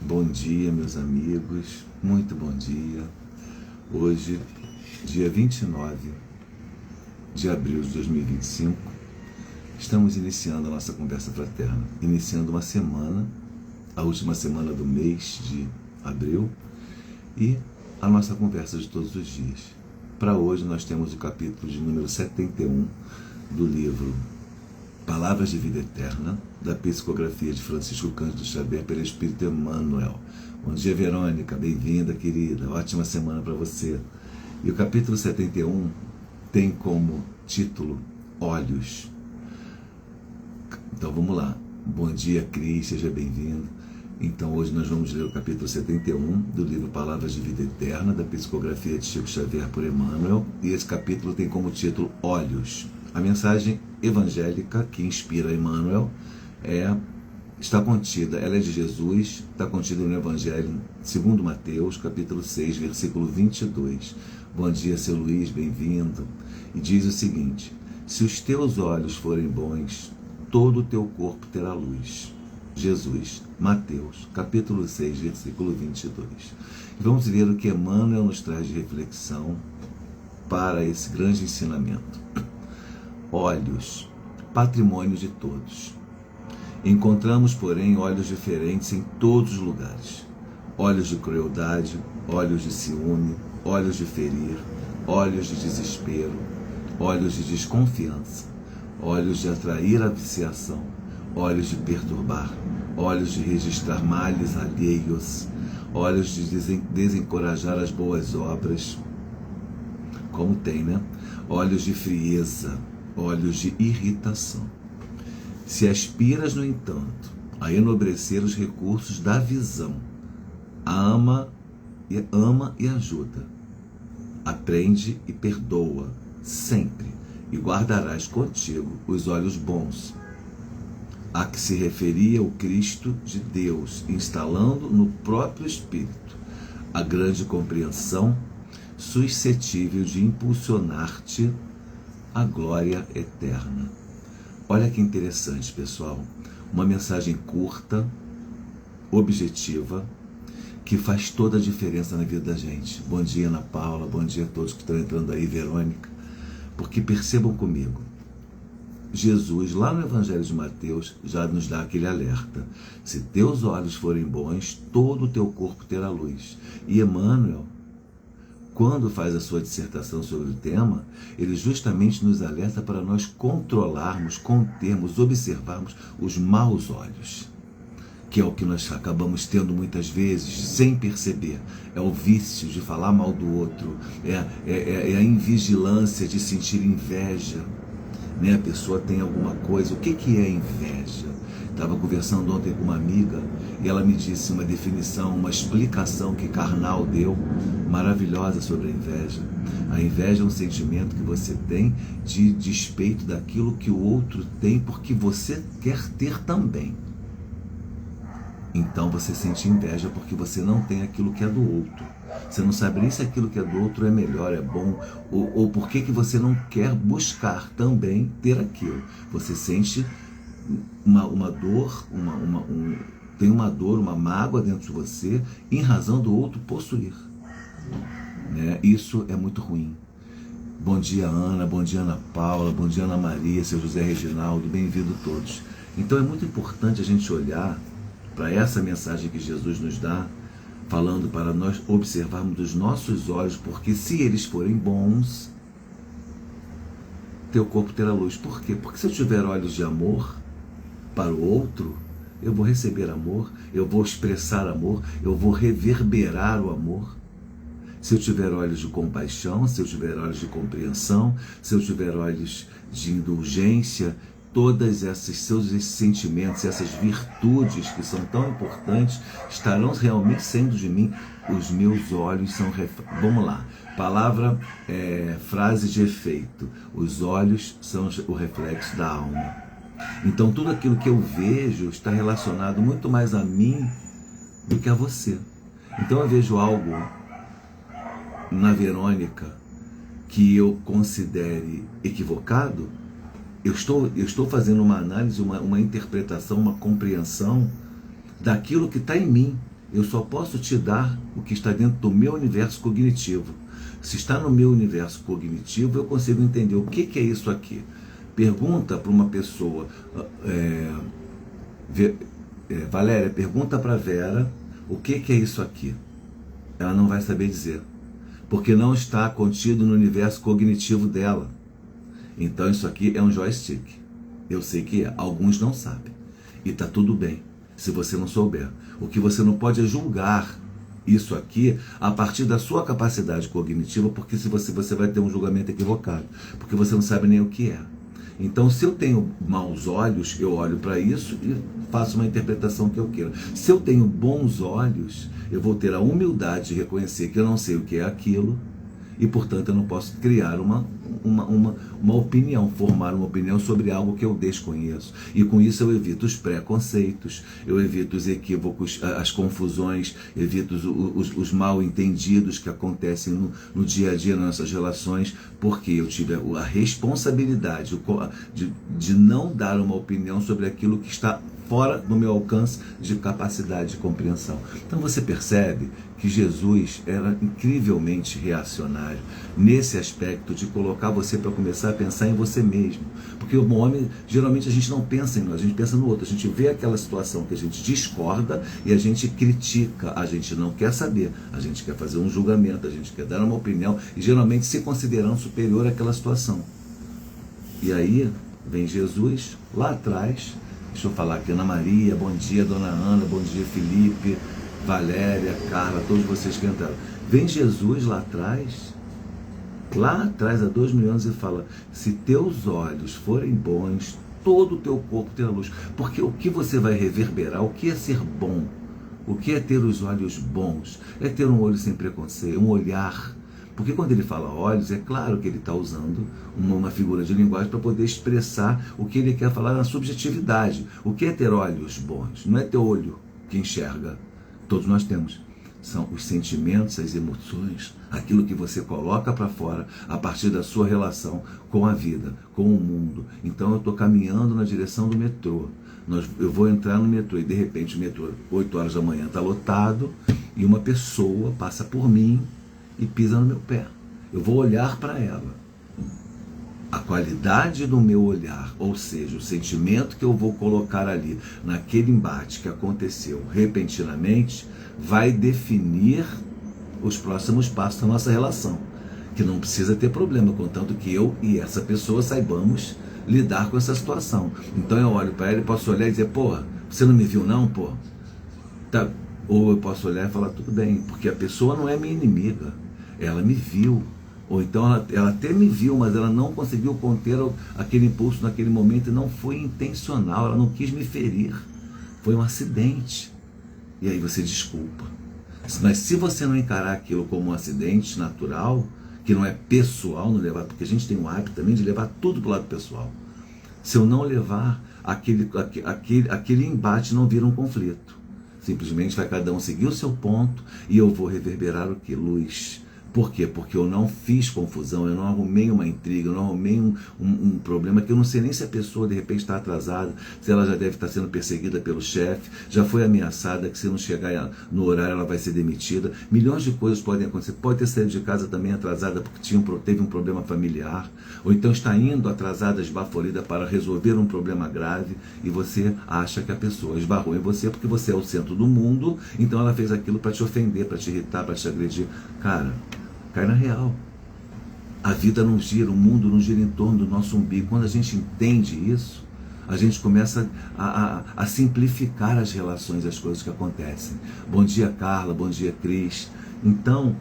Bom dia, meus amigos, muito bom dia. Hoje, dia 29 de abril de 2025, estamos iniciando a nossa conversa fraterna, iniciando uma semana, a última semana do mês de abril, e a nossa conversa de todos os dias. Para hoje nós temos o capítulo de número 71 do livro Palavras de Vida Eterna, da psicografia de Francisco Cândido Xavier pelo Espírito Emmanuel. Bom dia, Verônica, bem-vinda, querida, ótima semana para você. E o capítulo 71 tem como título Olhos. Então vamos lá. Bom dia, Cris, seja bem-vindo. Então hoje nós vamos ler o capítulo 71 do livro Palavras de Vida Eterna, da psicografia de Chico Xavier por Emmanuel, e esse capítulo tem como título Olhos. A mensagem evangélica que inspira Emmanuel está contida, ela é de Jesus, está contida no Evangelho segundo Mateus, capítulo 6, versículo 22. Bom dia, seu Luiz, bem-vindo. E diz o seguinte: se os teus olhos forem bons, todo o teu corpo terá luz. Jesus, Mateus, capítulo 6, versículo 22. E vamos ver o que Emmanuel nos traz de reflexão para esse grande ensinamento. Olhos, patrimônio de todos. Encontramos, porém, olhos diferentes em todos os lugares. Olhos de crueldade, olhos de ciúme, olhos de ferir, olhos de desespero, olhos de desconfiança, olhos de atrair a viciação, olhos de perturbar, olhos de registrar males alheios, olhos de desencorajar as boas obras, como tem, né? Olhos de frieza, olhos de irritação. Se aspiras, no entanto, a enobrecer os recursos da visão, ama e ajuda, aprende e perdoa sempre, e guardarás contigo os olhos bons, a que se referia o Cristo de Deus, instalando no próprio Espírito a grande compreensão suscetível de impulsionar-te a glória eterna. Olha que interessante, pessoal. Uma mensagem curta, objetiva, que faz toda a diferença na vida da gente. Bom dia, Ana Paula, bom dia a todos que estão entrando aí, Verônica. Porque percebam comigo, Jesus, lá no Evangelho de Mateus, já nos dá aquele alerta. Se teus olhos forem bons, todo o teu corpo terá luz. E Emmanuel, quando faz a sua dissertação sobre o tema, ele justamente nos alerta para nós controlarmos, contermos, observarmos os maus olhos, que é o que nós acabamos tendo muitas vezes, sem perceber. É o vício de falar mal do outro, é a invigilância de sentir inveja. A pessoa tem alguma coisa. O que é inveja? Estava conversando ontem com uma amiga e ela me disse uma definição, uma explicação que Karnal deu, maravilhosa, sobre a inveja. A inveja é um sentimento que você tem de despeito daquilo que o outro tem, porque você quer ter também. Então você sente inveja porque você não tem aquilo que é do outro. Você não sabe nem se aquilo que é do outro é melhor, é bom, ou por que você não quer buscar também ter aquilo. Você sente uma dor, tem uma dor, uma mágoa dentro de você em razão do outro possuir. Isso é muito ruim. Bom dia, Ana, bom dia, Ana Paula, bom dia, Ana Maria, seu José Reginaldo, bem-vindo todos. Então é muito importante a gente olhar para essa mensagem que Jesus nos dá, falando para nós observarmos os nossos olhos, porque se eles forem bons, teu corpo terá luz. Por quê? Porque se eu tiver olhos de amor para o outro, eu vou receber amor, eu vou expressar amor, eu vou reverberar o amor. Se eu tiver olhos de compaixão, se eu tiver olhos de compreensão, se eu tiver olhos de indulgência, todos esses sentimentos, essas virtudes que são tão importantes, estarão realmente saindo de mim. Os meus olhos são... Vamos lá. Palavra, frase de efeito. Os olhos são o reflexo da alma. Então tudo aquilo que eu vejo está relacionado muito mais a mim do que a você. Então eu vejo algo na Verônica que eu considere equivocado, eu estou fazendo uma análise, uma interpretação, uma compreensão daquilo que está em mim. Eu só posso te dar o que está dentro do meu universo cognitivo. Se está no meu universo cognitivo, eu consigo entender o que é isso aqui. Pergunta para uma pessoa, Valéria, pergunta para Vera o que é isso aqui. Ela não vai saber dizer, porque não está contido no universo cognitivo dela. Então isso aqui é um joystick. Eu sei que é, alguns não sabem. E está tudo bem, se você não souber. O que você não pode é julgar isso aqui a partir da sua capacidade cognitiva, porque se você vai ter um julgamento equivocado, porque você não sabe nem o que é. Então, se eu tenho maus olhos, eu olho para isso e faço uma interpretação que eu queira. Se eu tenho bons olhos, eu vou ter a humildade de reconhecer que eu não sei o que é aquilo e, portanto, eu não posso criar uma opinião, formar uma opinião sobre algo que eu desconheço. E com isso eu evito os preconceitos, eu evito os equívocos, as confusões, evito os mal entendidos que acontecem no dia a dia nas nossas relações, porque eu tive a responsabilidade de não dar uma opinião sobre aquilo que está fora do meu alcance de capacidade de compreensão. Então você percebe que Jesus era incrivelmente reacionário nesse aspecto de colocar você para começar a pensar em você mesmo. Porque o homem, geralmente a gente não pensa em nós, a gente pensa no outro. A gente vê aquela situação que a gente discorda e a gente critica, a gente não quer saber, a gente quer fazer um julgamento, a gente quer dar uma opinião e geralmente se considerando superior àquela situação. E aí vem Jesus lá atrás. Deixa eu falar aqui, Ana Maria, bom dia, Dona Ana, bom dia, Felipe, Valéria, Carla, todos vocês que entraram. Vem Jesus lá atrás há 2000 anos e fala, se teus olhos forem bons, todo o teu corpo terá luz. Porque o que você vai reverberar, o que é ser bom? O que é ter os olhos bons? É ter um olho sem preconceito, um olhar. Porque quando ele fala olhos, é claro que ele está usando uma figura de linguagem para poder expressar o que ele quer falar na subjetividade. O que é ter olhos bons? Não é ter olho que enxerga. Todos nós temos. São os sentimentos, as emoções, aquilo que você coloca para fora a partir da sua relação com a vida, com o mundo. Então eu estou caminhando na direção do metrô. Eu vou entrar no metrô e de repente o metrô, 8 horas da manhã, está lotado e uma pessoa passa por mim e pisa no meu pé. Eu vou olhar para ela. A qualidade do meu olhar, ou seja, o sentimento que eu vou colocar ali naquele embate que aconteceu repentinamente, vai definir os próximos passos da nossa relação. Que não precisa ter problema, contanto que eu e essa pessoa saibamos lidar com essa situação. Então eu olho para ela e posso olhar e dizer, pô, você não me viu não, pô? Tá. Ou eu posso olhar e falar, tudo bem, porque a pessoa não é minha inimiga, ela me viu. Ou então ela até me viu, mas ela não conseguiu conter aquele impulso naquele momento e não foi intencional, ela não quis me ferir. Foi um acidente. E aí você desculpa. Mas se você não encarar aquilo como um acidente natural, que não é pessoal, não levar, porque a gente tem um hábito também de levar tudo para o lado pessoal. Se eu não levar, aquele embate não vira um conflito. Simplesmente vai cada um seguir o seu ponto e eu vou reverberar o que? Luz. Por quê? Porque eu não fiz confusão, eu não arrumei uma intriga, eu não arrumei um problema que eu não sei nem se a pessoa de repente está atrasada, se ela já deve estar sendo perseguida pelo chefe, já foi ameaçada, que se não chegar no horário ela vai ser demitida. Milhões de coisas podem acontecer. Pode ter saído de casa também atrasada porque teve um problema familiar, ou então está indo atrasada, esbaforida para resolver um problema grave e você acha que a pessoa esbarrou em você porque você é o centro do mundo, então ela fez aquilo para te ofender, para te irritar, para te agredir. Cara, cai na real. A vida não gira, o mundo não gira em torno do nosso umbigo. Quando a gente entende isso, a gente começa a simplificar as relações, as coisas que acontecem. Bom dia, Carla, bom dia, Cris. Então,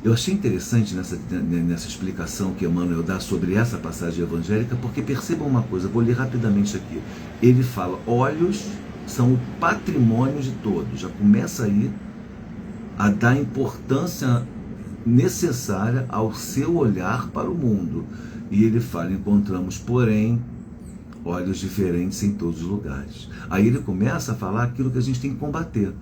eu achei interessante nessa explicação que Emmanuel dá sobre essa passagem evangélica, porque percebam uma coisa, vou ler rapidamente aqui. Ele fala, olhos são o patrimônio de todos. Já começa aí a dar importância necessária ao seu olhar para o mundo. E ele fala, encontramos, porém, olhos diferentes em todos os lugares. Aí ele começa a falar aquilo que a gente tem que combater.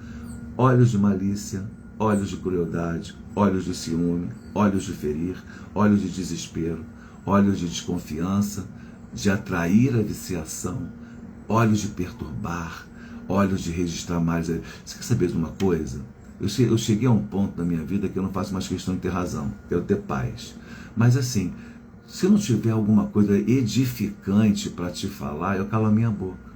Olhos de malícia, olhos de crueldade, olhos de ciúme, olhos de ferir, olhos de desespero, olhos de desconfiança, de atrair a viciação, olhos de perturbar, olhos de registrar mais. Você quer saber de uma coisa? Eu cheguei a um ponto na minha vida que eu não faço mais questão de ter razão, quero ter paz. Mas assim, se eu não tiver alguma coisa edificante para te falar, eu calo a minha boca.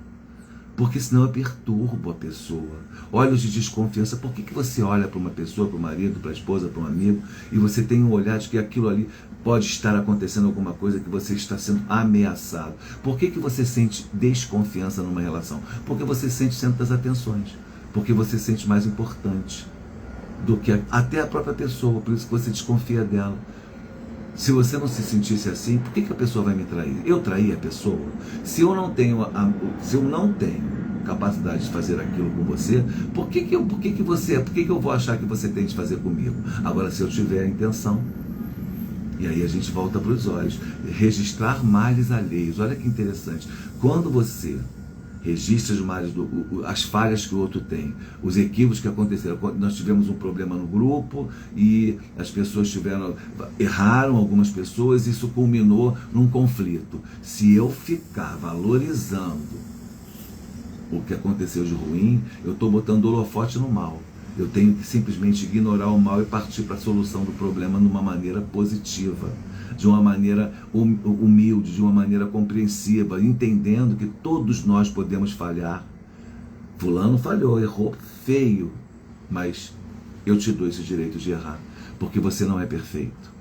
Porque senão eu perturbo a pessoa. Olhos de desconfiança. Por que você olha para uma pessoa, para o marido, para a esposa, para um amigo, e você tem um olhar de que aquilo ali pode estar acontecendo alguma coisa, que você está sendo ameaçado? Por que você sente desconfiança numa relação? Porque você sente centro das atenções. Porque você sente mais importante do que até a própria pessoa. Por isso que você desconfia dela. Se você não se sentisse assim, por que a pessoa vai me trair? Eu traí a pessoa? Se eu não tenho capacidade de fazer aquilo com você, por que eu vou achar que você tem de fazer comigo? Agora, se eu tiver a intenção, e aí a gente volta para os olhos, registrar males alheios. Olha que interessante. Quando você registra os males, as falhas que o outro tem, os equívocos que aconteceram. Nós tivemos um problema no grupo e as pessoas erraram algumas pessoas, e isso culminou num conflito. Se eu ficar valorizando o que aconteceu de ruim, eu estou botando holofote no mal. Eu tenho que simplesmente ignorar o mal e partir para a solução do problema de uma maneira positiva, de uma maneira humilde, de uma maneira compreensiva, entendendo que todos nós podemos falhar. Fulano falhou, errou feio, mas eu te dou esse direito de errar, porque você não é perfeito,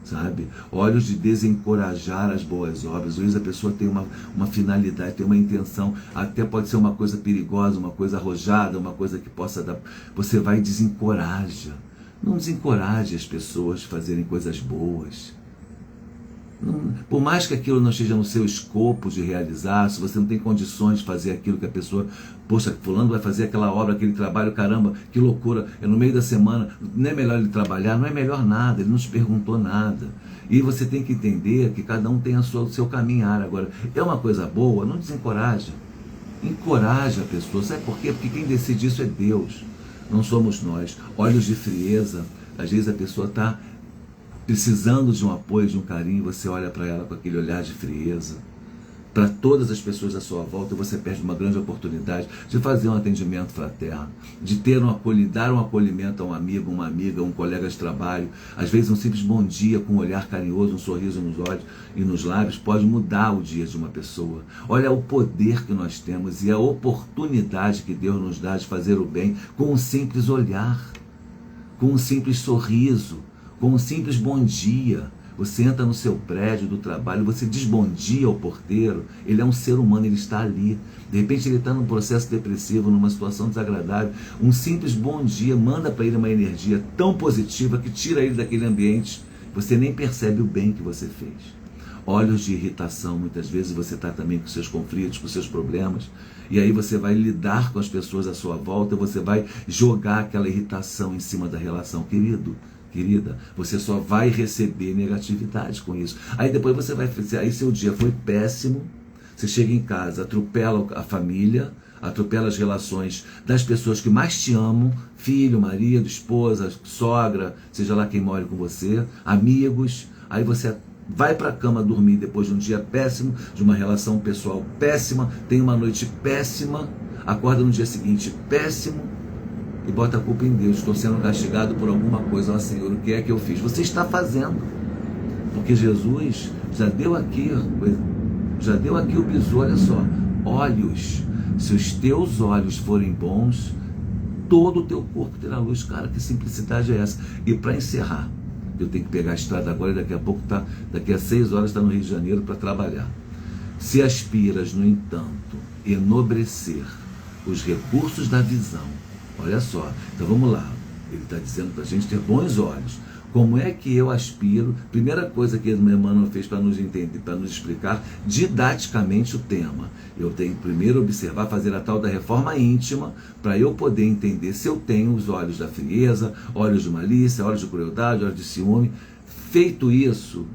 sabe? Olhos de desencorajar as boas obras. Às vezes a pessoa tem uma finalidade, tem uma intenção, até pode ser uma coisa perigosa, uma coisa arrojada, uma coisa que possa dar... Você vai e desencoraja. Não desencoraje as pessoas de fazerem coisas boas. Por mais que aquilo não esteja no seu escopo de realizar, se você não tem condições de fazer aquilo que a pessoa, poxa, fulano vai fazer aquela obra, aquele trabalho, caramba, que loucura, é no meio da semana, não é melhor ele trabalhar? Não é melhor nada, ele não te perguntou nada. E você tem que entender que cada um tem o seu caminhar. Agora, é uma coisa boa, não desencoraja, encoraja a pessoa. Sabe por quê? Porque quem decide isso é Deus, não somos nós. Olhos de frieza, às vezes a pessoa está precisando de um apoio, de um carinho, você olha para ela com aquele olhar de frieza. Para todas as pessoas à sua volta, você perde uma grande oportunidade de fazer um atendimento fraterno, de dar um acolhimento a um amigo, uma amiga, um colega de trabalho. Às vezes um simples bom dia com um olhar carinhoso, um sorriso nos olhos e nos lábios pode mudar o dia de uma pessoa. Olha o poder que nós temos e a oportunidade que Deus nos dá de fazer o bem com um simples olhar, com um simples sorriso, com um simples bom dia. Você entra no seu prédio do trabalho, você diz bom dia ao porteiro, ele é um ser humano, ele está ali. De repente ele está num processo depressivo, numa situação desagradável. Um simples bom dia manda para ele uma energia tão positiva que tira ele daquele ambiente. Você nem percebe o bem que você fez. Olhos de irritação, muitas vezes você está também com seus conflitos, com seus problemas, e aí você vai lidar com as pessoas à sua volta, você vai jogar aquela irritação em cima da relação. Querida, você só vai receber negatividade com isso. Aí depois você vai... Aí seu dia foi péssimo, você chega em casa, atropela a família, atropela as relações das pessoas que mais te amam, filho, marido, esposa, sogra, seja lá quem mora com você, amigos. Aí você vai para a cama dormir depois de um dia péssimo, de uma relação pessoal péssima, tem uma noite péssima, acorda no dia seguinte péssimo, e bota a culpa em Deus. Estou sendo castigado por alguma coisa. Ó Senhor, o que é que eu fiz? Você está fazendo. Porque Jesus já deu aqui o bisu. Olha só, olhos. Se os teus olhos forem bons, todo o teu corpo terá luz. Cara, que simplicidade é essa? E para encerrar, eu tenho que pegar a estrada agora e daqui a 6 horas está no Rio de Janeiro para trabalhar. Se aspiras, no entanto, enobrecer os recursos da visão. Olha só, então vamos lá, ele está dizendo para a gente ter bons olhos. Como é que eu aspiro? Primeira coisa que Emmanuel fez para nos entender, para nos explicar didaticamente o tema. Eu tenho que primeiro observar, fazer a tal da reforma íntima, para eu poder entender se eu tenho os olhos da frieza, olhos de malícia, olhos de crueldade, olhos de ciúme. Feito isso,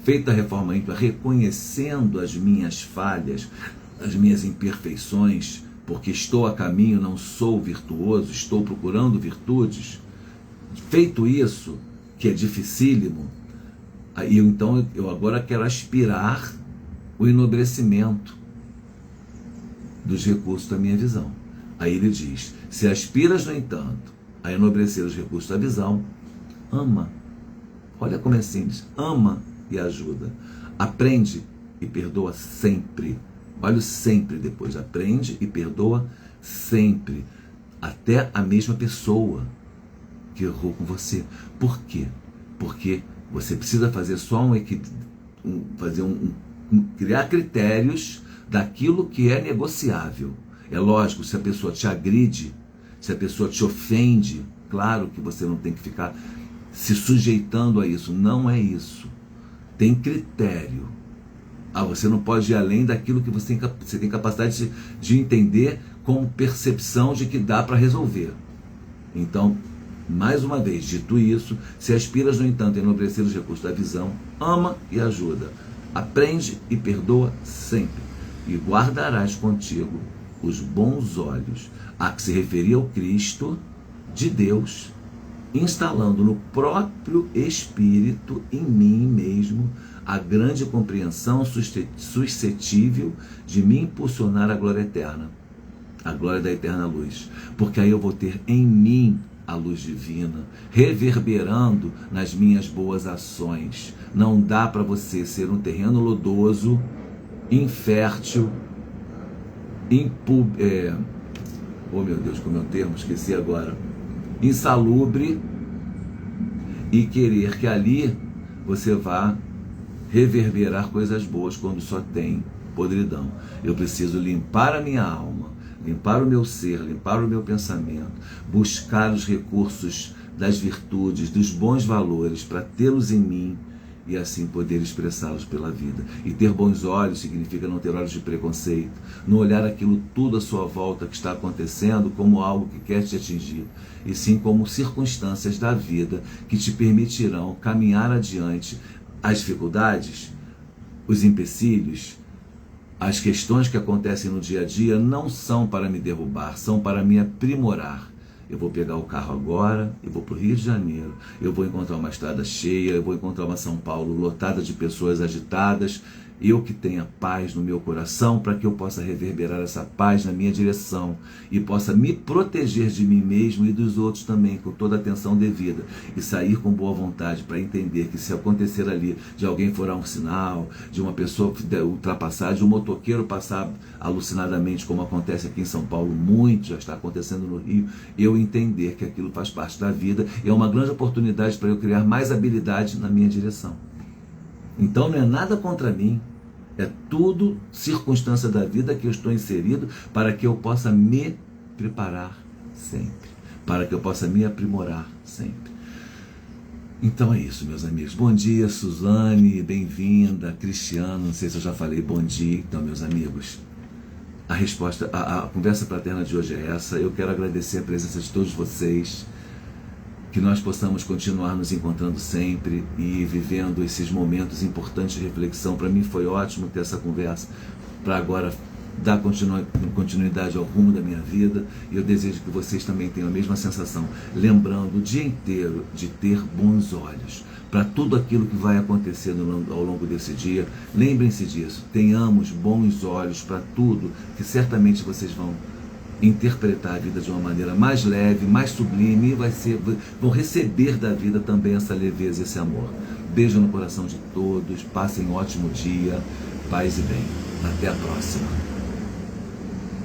feita a reforma íntima, reconhecendo as minhas falhas, as minhas imperfeições, porque estou a caminho, não sou virtuoso, estou procurando virtudes. Feito isso, que é dificílimo, então eu agora quero aspirar o enobrecimento dos recursos da minha visão. Aí ele diz: se aspiras, no entanto, a enobrecer os recursos da visão, ama. Olha como é simples. Ama e ajuda. Aprende e perdoa sempre. Olha o sempre depois. Aprende e perdoa sempre. Até a mesma pessoa que errou com você. Por quê? Porque você precisa fazer só criar critérios daquilo que é negociável. É lógico, se a pessoa te agride, se a pessoa te ofende, claro que você não tem que ficar se sujeitando a isso. Não é isso. Tem critério. Você não pode ir além daquilo que você tem capacidade de entender como percepção de que dá para resolver. Então, mais uma vez, dito isso, se aspiras, no entanto, a enobrecer os recursos da visão, ama e ajuda. Aprende e perdoa sempre. E guardarás contigo os bons olhos, a que se referia ao Cristo de Deus, instalando no próprio Espírito, em mim mesmo, a grande compreensão suscetível de me impulsionar à glória eterna, a glória da eterna luz. Porque aí eu vou ter em mim a luz divina, reverberando nas minhas boas ações. Não dá para você ser um terreno lodoso, infértil, oh meu Deus, como é o termo? Esqueci agora. Insalubre e querer que ali você vá reverberar coisas boas quando só tem podridão. Eu preciso limpar a minha alma, limpar o meu ser, limpar o meu pensamento, buscar os recursos das virtudes, dos bons valores, para tê-los em mim e assim poder expressá-los pela vida. E ter bons olhos significa não ter olhos de preconceito, não olhar aquilo tudo à sua volta que está acontecendo como algo que quer te atingir, e sim como circunstâncias da vida que te permitirão caminhar adiante. As dificuldades, os empecilhos, as questões que acontecem no dia a dia não são para me derrubar, são para me aprimorar. Eu vou pegar o carro agora, eu vou para o Rio de Janeiro, eu vou encontrar uma estrada cheia, eu vou encontrar uma São Paulo lotada de pessoas agitadas, eu que tenha paz no meu coração, para que eu possa reverberar essa paz na minha direção e possa me proteger de mim mesmo e dos outros também, com toda a atenção devida, e sair com boa vontade para entender que se acontecer ali de alguém furar um sinal, de uma pessoa ultrapassar, de um motoqueiro passar alucinadamente, como acontece aqui em São Paulo, muito já está acontecendo no Rio, eu entender que aquilo faz parte da vida e é uma grande oportunidade para eu criar mais habilidade na minha direção. Então não é nada contra mim, é tudo circunstância da vida que eu estou inserido para que eu possa me preparar sempre, para que eu possa me aprimorar sempre. Então é isso, meus amigos. Bom dia, Suzane, bem-vinda. Cristiano, não sei se eu já falei bom dia. Então, meus amigos, a resposta, a conversa fraterna de hoje é essa. Eu quero agradecer a presença de todos vocês, que nós possamos continuar nos encontrando sempre e vivendo esses momentos importantes de reflexão. Para mim foi ótimo ter essa conversa, para agora dar continuidade ao rumo da minha vida, e eu desejo que vocês também tenham a mesma sensação, lembrando o dia inteiro de ter bons olhos para tudo aquilo que vai acontecer ao longo desse dia. Lembrem-se disso, tenhamos bons olhos para tudo, que certamente vocês vão interpretar a vida de uma maneira mais leve, mais sublime, e vão receber da vida também essa leveza, esse amor. Beijo no coração de todos, passem um ótimo dia, paz e bem. Até a próxima.